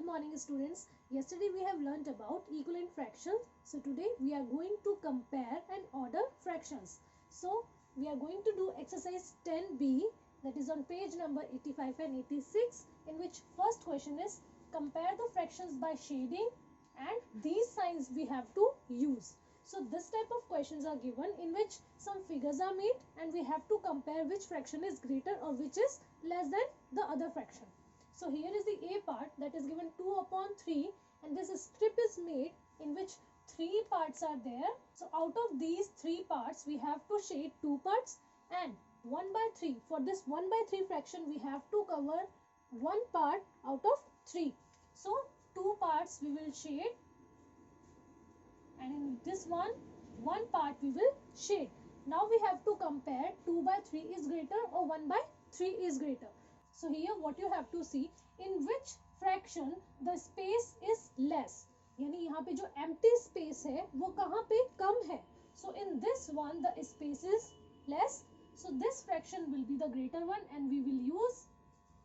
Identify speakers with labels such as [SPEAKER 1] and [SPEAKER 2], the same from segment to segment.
[SPEAKER 1] morning students. Yesterday we have learnt about equivalent fractions. So today we are going to compare and order fractions. So we are going to do exercise 10b, that is on page number 85 and 86, in which first question is compare the fractions by shading, and these signs we have to use. So this type of questions are given in which some figures are made and we have to compare which fraction is greater or which is less than the other fraction. So here is the A part, that is given 2 upon 3, and this strip is made in which 3 parts are there. So out of these 3 parts we have to shade 2 parts, and 1 by 3. For this 1 by 3 fraction we have to cover 1 part out of 3. So 2 parts we will shade, and in this one part we will shade. Now we have to compare 2 by 3 is greater or 1 by 3 is greater. So here what you have to see, in which fraction the space is less, यानी यहाँ पे जो empty space है वो कहाँ पे कम है. So in this one the space is less, so this fraction will be the greater one and we will use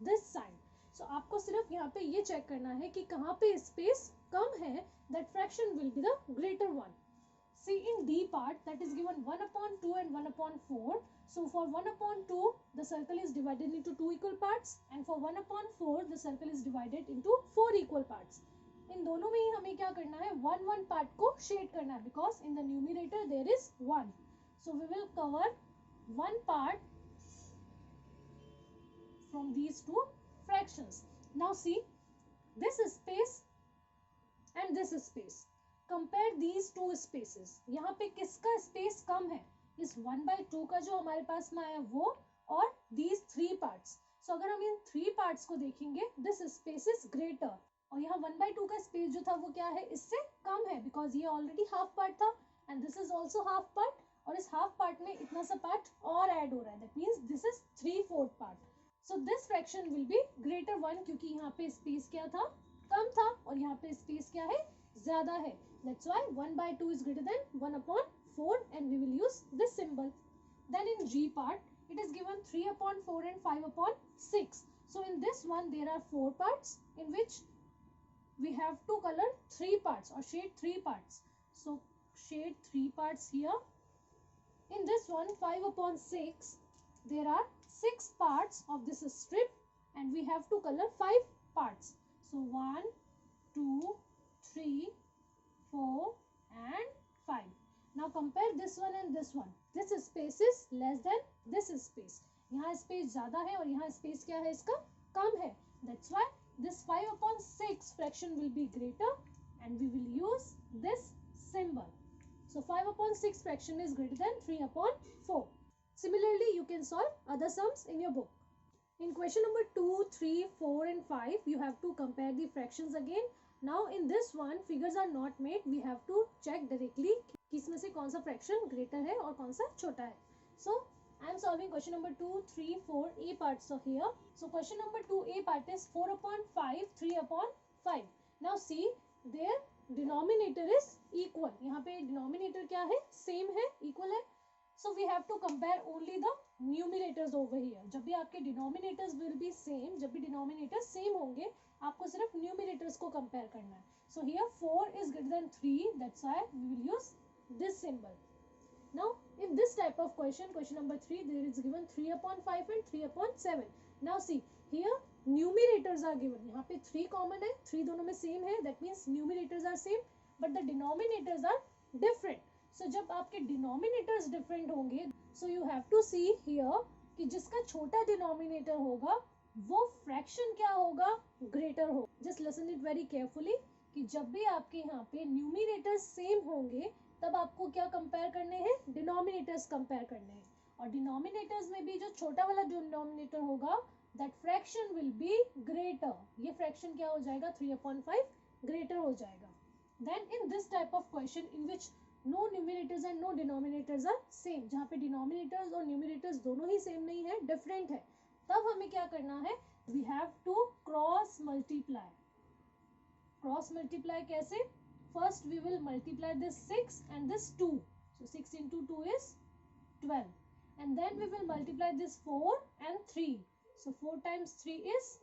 [SPEAKER 1] this sign. So आपको सिर्फ यहाँ पे ये चेक करना है कि कहाँ पे space कम है, that fraction will be the greater one. See in D part, that is given 1 upon 2 and 1 upon 4. So for 1 upon 2, the circle is divided into 2 equal parts, and for 1 upon 4, the circle is divided into 4 equal parts. इन दोनों में ही हमें क्या करना है, 1 part को shade करना है, because in the numerator there is 1. So we will cover 1 part from these two fractions. Now see this space and this space. Compare these two spaces. यहाँ पे किसका space कम है, इस 1/2 का जो हमारे पास में आया वो, और these 3 parts. So अगर हम इन 3 parts को देखेंगे, this space is greater, और यहाँ 1/2 का space जो था वो क्या है, इससे कम है, because ये already half part था and this is also half part, और इस half part में इतना सा part और add हो रहा है, that means this is 3/4 part. So this fraction will be greater one, क्योंकि यहाँ पे space क्या था, कम था, और यहाँ पे space क्या है, ज़्यादा है. That's why 1/2 is greater than 1 upon 4, and we will use this symbol. Then in G part, it is given 3 upon 4 and 5 upon 6. So in this one there are 4 parts in which we have to color 3 parts or shade 3 parts. So shade 3 parts here. In this one 5 upon 6, there are 6 parts of this strip and we have to color 5 parts. So 1, 2, 3, 4 and 5. Now compare this one and this one. This space is less than this space. यहाँ space ज़्यादा है और यहाँ space क्या है, इसका कम है. That's why this 5 upon 6 fraction will be greater and we will use this symbol. So 5 upon 6 fraction is greater than 3 upon 4. Similarly, you can solve other sums in your book. In question number 2, 3, 4 and 5, you have to compare the fractions again. Now in this one figures are not made, we have to check directly किसमें से कौन सा fraction greater है और कौन सा छोटा है. So I am solving question number 2, 3, 4 A parts of here. So question number 2 A part is 4 upon 5, 3 upon 5. Now see their denominator is equal. यहाँ पे denominator क्या है, same है, equal है. So we have to compare only the numerators over here. जब भी आपके denominators will be same, जब भी denominators same होंगे, आपको सिर्फ numerators को compare करना है. So here 4 is greater than 3, that's why we will use this symbol. Now in this type of question, question number 3, there is given 3 upon 5 and 3 upon 7. Now see here numerators are given. यहाँ पे 3 common है, 3 दोनों में same है, that means numerators are same, but the denominators are different. So जब आपके denominators different होंगे, so you have to see here कि जिसका छोटा denominator होगा वो fraction क्या होगा, greater होगा. Just listen it very carefully कि जब भी आपके यहाँ पे numerators same होंगे तब आपको क्या compare करने हैं, denominators compare करने हैं, और denominators में भी जो छोटा वाला denominator होगा that fraction will be greater. ये fraction क्या हो जाएगा, 3 upon 5 greater हो जाएगा. Then in this type of question in which no numerators and no denominators are same, जहाँ पे denominators और numerators दोनों ही same नहीं है, different है, तब हमें क्या करना है, we have to cross multiply. Cross multiply कैसे, first we will multiply this 6 and this 2. So 6 into 2 is 12, and then we will multiply this 4 and 3. So 4 times 3 is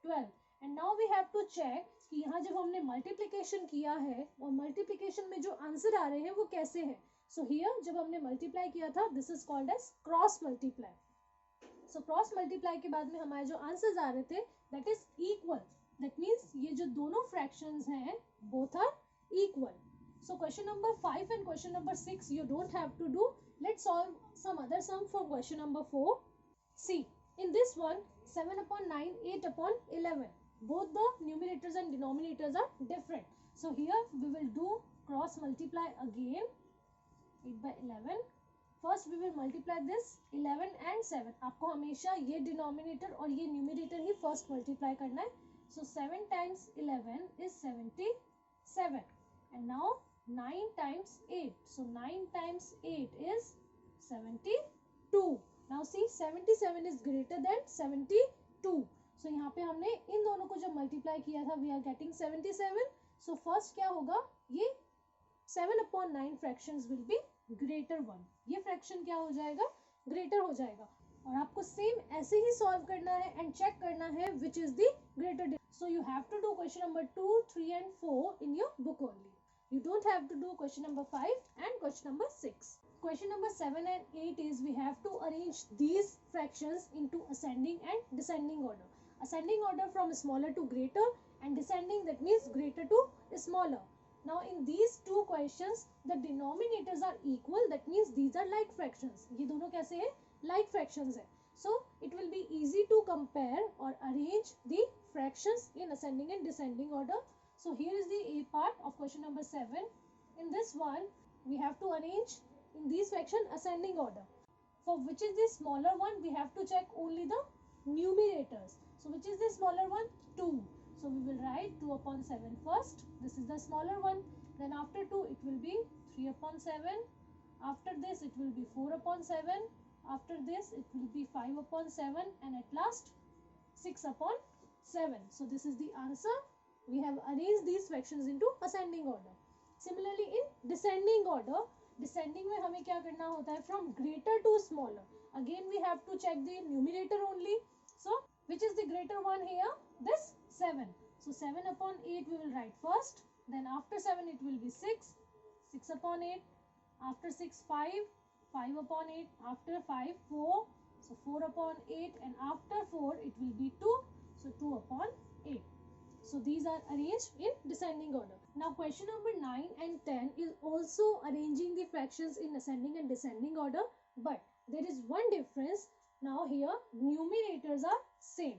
[SPEAKER 1] 12, and now we have to check कि यहाँ जब हमने multiplication किया है और multiplication में जो आंसर आ रहे हैं वो कैसे हैं. सो हियर जब हमने मल्टीप्लाई किया था, this is called as cross multiply. So cross multiply के बाद में हमारे जो आंसर्स आ रहे थे that is equal. That means ये जो दोनों फ्रैक्शंस हैं both are equal. So question number 5 and question number 6 you don't have to do. Let's solve some other sum for question number 4. See, in this one 7 upon 9, 8 upon 11. Both the numerators and denominators are different. So here we will do cross multiply again. 8 by 11. First we will multiply this 11 and 7. आपको हमेशा ये denominator और ये numerator ही first multiply करना है. So 7 times 11 is 77. And now 9 times 8. So 9 times 8 is 72. Now see 77 is greater than 72. So यहाँ पे हमने इन दोनों को जब मल्टीप्लाई किया था we are getting 77. So first क्या होगा, ये 7 upon 9 fractions will be greater 1. ये fraction क्या हो जाएगा, greater हो जाएगा. और आपको सेम ऐसे ही सॉल्व करना है एंड चेक करना है which is the greater. So you have to do question number 2, 3 and 4 in your book only. You don't have to do question number 5 and question number 6. Question number 7 and 8 is we have to arrange these fractions into ascending and descending order. Ascending order from smaller to greater and descending, that means greater to smaller. Now in these two questions the denominators are equal, that means these are like fractions. ये दोनों कैसे हैं, like fractions है. So it will be easy to compare or arrange the fractions in ascending and descending order. So here is the A part of question number 7. In this one, we have to arrange in these fraction ascending order. For which is the smaller one, we have to check only the numerators. So which is the smaller one? 2. So we will write 2 upon 7 first. This is the smaller one. Then after 2, it will be 3 upon 7. After this, it will be 4 upon 7. After this, it will be 5 upon 7. And at last, 6 upon 7. So this is the answer. We have arranged these fractions into ascending order. Similarly in descending order, descending में हमें क्या करना होता है, from greater to smaller. Again we have to check the numerator only. So which is the greater one here? This 7. So 7 upon 8 we will write first. Then after 7 it will be 6. 6 upon 8. After 6 5. 5 upon 8. After 5 4. So 4 upon 8. And after 4 it will be 2. So 2 upon 8. So these are arranged in descending order. Now question number 9 and 10 is also arranging the fractions in ascending and descending order, but there is one difference. Now here numerators are same.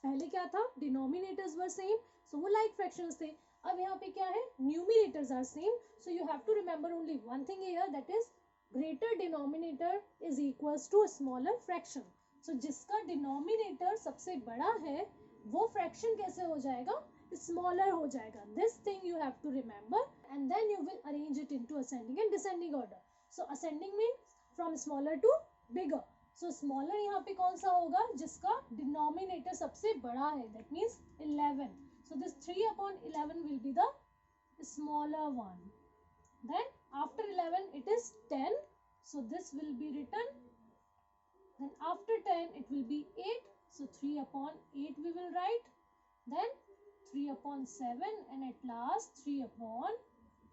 [SPEAKER 1] पहले क्या था, denominators were same, so वो like fractions थे. अब यहाँ पे क्या है, numerators are same, so you have to remember only one thing here, that is greater denominator is equals to smaller fraction. So जिसका denominator सबसे बड़ा है वो फ्रैक्शन कैसे हो जाएगा, स्मॉलर हो जाएगा. This thing you have to remember and then you will arrange it into ascending and descending order. So ascending means from smaller to bigger. So smaller यहाँ पे कौन सा होगा, जिसका डिनोमिनेटर सबसे बड़ा है, that means 11. So this 3 upon 11 will be the smaller one. Then after 11 it is 10. So this will be written. Then after 10 it will be 8. So 3 upon 8 we will write. Then 3 upon 7 and at last 3 upon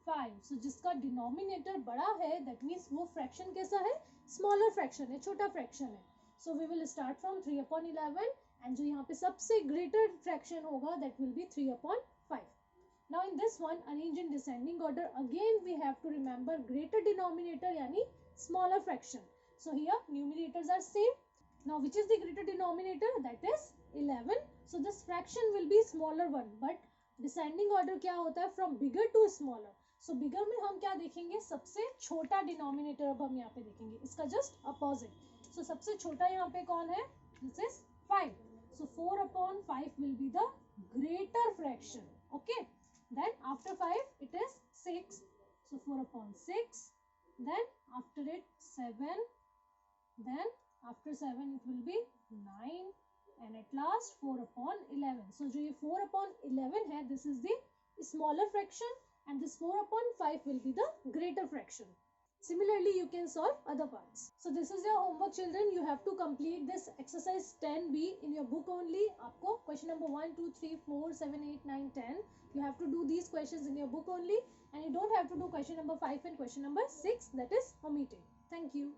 [SPEAKER 1] 5. So जिसका denominator बड़ा है, that means वो fraction कैसा है, smaller fraction है, छोटा fraction है. So we will start from 3 upon 11 and जो यहाँ पे सबसे greater fraction होगा, that will be 3 upon 5. Now in this one, arrange in descending order. Again we have to remember greater denominator यानी smaller fraction. So here numerators are same. Now which is the greater denominator? That is 11. So this fraction will be smaller one. But descending order क्या होता है? From bigger to smaller. So bigger में हम क्या देखेंगे? सबसे छोटा denominator अब हम यहाँ पे देखेंगे. इसका just opposite. So सबसे छोटा यहाँ पे कौन है? This is 5. So 4 upon 5 will be the greater fraction. Okay. Then after 5 it is 6. So 4 upon 6. Then after it 7. Then after 7 it will be 9 and at last 4 upon 11. So जो ये 4 upon 11 है, this is the smaller fraction and this 4 upon 5 will be the greater fraction. Similarly, you can solve other parts. So this is your homework, children. You have to complete this exercise 10B in your book only. आपको question number 1, 2, 3, 4, 7, 8, 9, 10. You have to do these questions in your book only, and you don't have to do question number 5 and question number 6, that is omitted. Thank you.